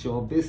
23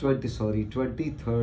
23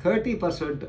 30%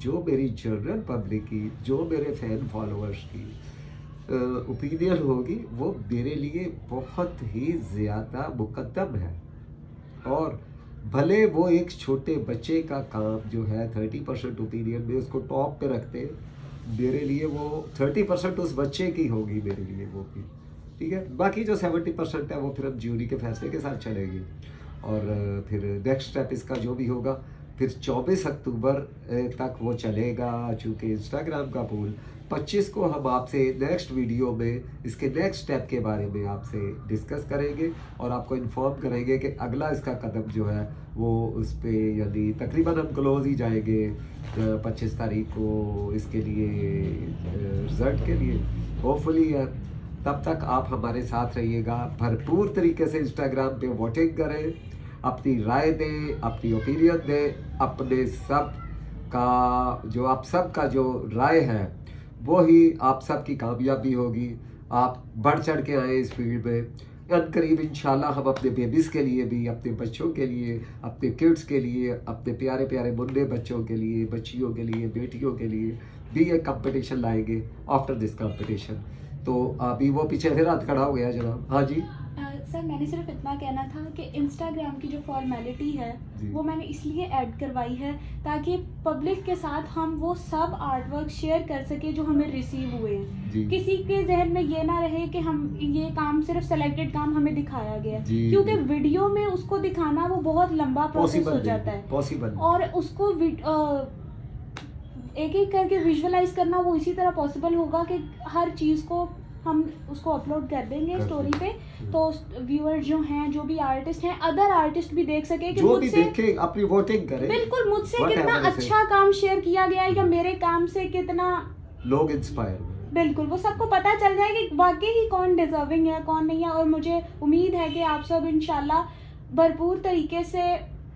جو میری general public کی، جو میرے فین فالوورز کی اوپینین ہوگی وہ میرے لیے بہت ہی زیادہ مقدم ہے. اور بھلے وہ ایک چھوٹے بچے کا کام جو ہے 30% اوپینین میں اس کو ٹاپ پہ رکھتے ہیں، میرے لیے وہ 30% اس بچے کی ہوگی میرے لیے وہ بھی، ٹھیک ہے. باقی جو 70% ہے وہ پھر ہم جیوری کے فیصلے کے ساتھ چلیں گے. اور پھر نیکسٹ اسٹیپ اس کا جو بھی ہوگا پھر 24 اکتوبر تک وہ چلے گا، چونکہ انسٹاگرام کا پول 25 کو ہم آپ سے نیکسٹ ویڈیو میں اس کے نیکسٹ اسٹیپ کے بارے میں آپ سے ڈسکس کریں گے اور آپ کو انفارم کریں گے کہ اگلا اس کا قدم جو ہے وہ اس پہ، یعنی تقریباً ہم کلوز ہی جائیں گے 25 تاریخ کو اس کے لیے رزلٹ کے لیے ہوپ فلی. تب تک آپ ہمارے ساتھ رہیے گا، بھرپور طریقے سے انسٹاگرام پہ ووٹنگ کریں، اپنی رائے دیں، اپنی اوپینین دیں. اپنے سب کا جو آپ سب کا جو رائے ہے وہی آپ سب کی کامیابی ہوگی. آپ بڑھ چڑھ کے آئیں اس فیلڈ میں. ان قریب انشاءاللہ ہم اپنے بیبیز کے لیے بھی، اپنے بچوں کے لیے، اپنے کڈس کے لیے، اپنے پیارے پیارے منڈے بچوں کے لیے، بچیوں کے لیے، بیٹیوں کے لیے بھی ایک کمپٹیشن لائیں گے آفٹر دس کمپٹیشن. تو ابھی وہ پیچھے پھر ہاتھ کھڑا ہو گیا جناب. ہاں جی سر، میں نے صرف اتنا کہنا تھا کہ انسٹاگرام کی جو فارمیلٹی ہے وہ میں نے اس لیے ایڈ کروائی ہے تاکہ پبلک کے ساتھ ہم وہ سب آرٹ ورک شیئر کر سکیں جو ہمیں ریسیو ہوئے ہیں. کسی کے ذہن میں یہ نہ رہے کہ ہم یہ کام صرف سلیکٹڈ کام ہمیں دکھایا گیا ہے، کیونکہ ویڈیو میں اس کو دکھانا وہ بہت لمبا پروسیس ہو جاتا ہے اور اس کو ایک ایک کر کے ویژولائز کرنا وہ اسی طرح پاسبل ہوگا کہ ہر چیز کو ہم اس کو اپلوڈ کر دیں گے اسٹوری پہ، تو ویور جو ہیں، جو بھی آرٹسٹ ہیں، ادر آرٹسٹ بھی دیکھ سکے کہ مجھ سے اپنی ووٹنگ کریں، بالکل مجھ سے کتنا اچھا کام شیئر کیا گیا یا میرے کام سے کتنا لوگ انسپائر ہوئے. بالکل وہ سب کو پتہ چل جائے کہ واقعی ہی کون ڈیزرونگ ہے کون نہیں ہے. اور مجھے امید ہے کہ آپ سب انشاءاللہ بھرپور طریقے سے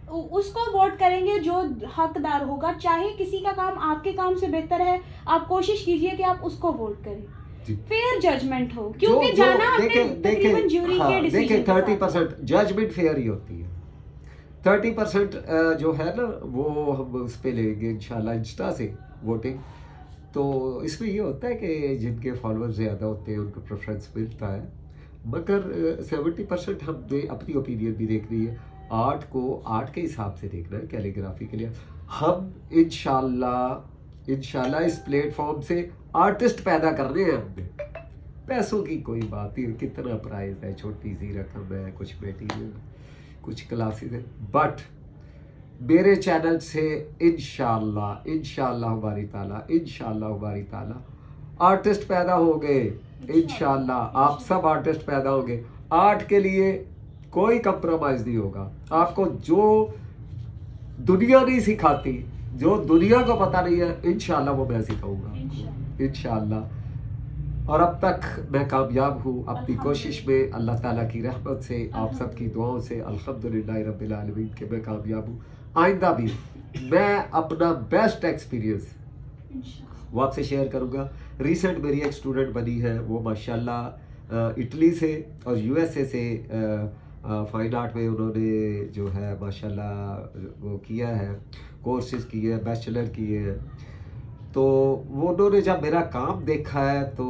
اس کو ووٹ کریں گے جو حقدار ہوگا. چاہے کسی کا کام آپ کے کام سے بہتر ہے، آپ کوشش کیجئے کہ آپ اس کو ووٹ کریں. فیئر ججمنٹ ہو، کیونکہ جانا تقریباً جیوری کے ڈیسیژن 30% ججمنٹ فیئر ہی ہوتی ہے. 30% جو ہے نا وہ ہم اس پہ لیں گے انشاءاللہ انسٹا سے ووٹنگ. تو اس میں یہ ہوتا ہے کہ جن کے فالوور زیادہ ہوتے ہیں ان کو پریفرنس ملتا ہے، مگر 70% ہم نے اپنی اوپینین بھی دیکھنی ہے. آرٹ کو آرٹ کے حساب سے دیکھنا ہے، کیلیگرافی کے لیے ہم انشاءاللہ اس پلیٹ فارم سے آرٹسٹ پیدا کرنے ہیں. ہم نے پیسوں کی کوئی بات نہیں، کتنا پرائز ہے، چھوٹی سی رقم ہے، کچھ میٹیریل، کچھ کلاسز ہے، بٹ میرے چینل سے انشاءاللہ ہماری تعالیٰ آرٹسٹ پیدا ہو گئے. انشاءاللہ آپ سب آرٹسٹ پیدا ہو گئے. آرٹ کے لیے کوئی کمپرومائز نہیں ہوگا. آپ کو جو دنیا نہیں سکھاتی، جو دنیا کو پتہ نہیں ہے، انشاءاللہ وہ میں سکھاؤں گا انشاءاللہ. اور اب تک میں کامیاب ہوں اپنی کوشش میں، اللہ تعالیٰ کی رحمت سے، آپ سب کی دعاؤں سے الحمدللہ رب العالمین کہ میں کامیاب ہوں. آئندہ بھی میں اپنا بیسٹ ایکسپیرینس وہ آپ سے شیئر کروں گا. ریسنٹ میری ایک اسٹوڈنٹ بنی ہے، وہ ماشاءاللہ اٹلی سے اور USA سے فائن آرٹ میں انہوں نے جو ہے ماشاءاللہ وہ کیا ہے، کورسز کیے ہیں، بیچلر کیے ہیں. تو وہ انہوں نے جب میرا کام دیکھا ہے تو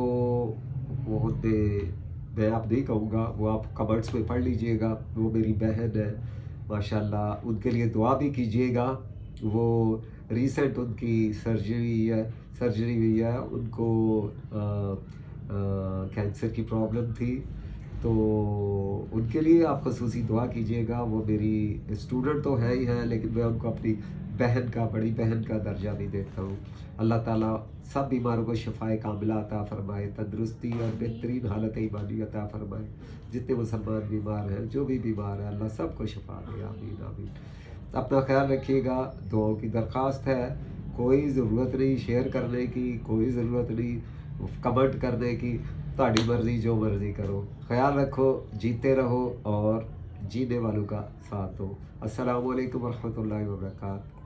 وہ میں اب نہیں کہوں گا، وہ آپ کمنٹس میں پڑھ لیجئے گا. وہ میری بہن ہے ماشاءاللہ، ان کے لیے دعا بھی کیجئے گا. وہ ریسنٹ ان کی سرجری ہوئی ہے، ان کو کینسر کی پرابلم تھی، تو ان کے لیے آپ خصوصی دعا کیجئے گا. وہ میری اسٹوڈنٹ تو ہے ہی ہے، لیکن میں ان کو اپنی بڑی بہن کا درجہ بھی دیتا ہوں. اللہ تعالیٰ سب بیماروں کو شفائے کاملہ عطا فرمائے، تندرستی اور بہترین حالت ایمانی عطا فرمائے. جتنے مسلمان بیمار ہیں، جو بھی بیمار ہیں، اللہ سب کو شفا دے. آمین آمین. اپنا خیال رکھیے گا. دعاؤں کی درخواست ہے. کوئی ضرورت نہیں شیئر کرنے کی، کوئی ضرورت نہیں کمنٹ کرنے کی. تہاڈی مرضی، جو مرضی کرو. خیال رکھو، جیتے رہو اور جینے والوں کا ساتھ دو. السلام علیکم ورحمۃ اللہ وبرکاتہ.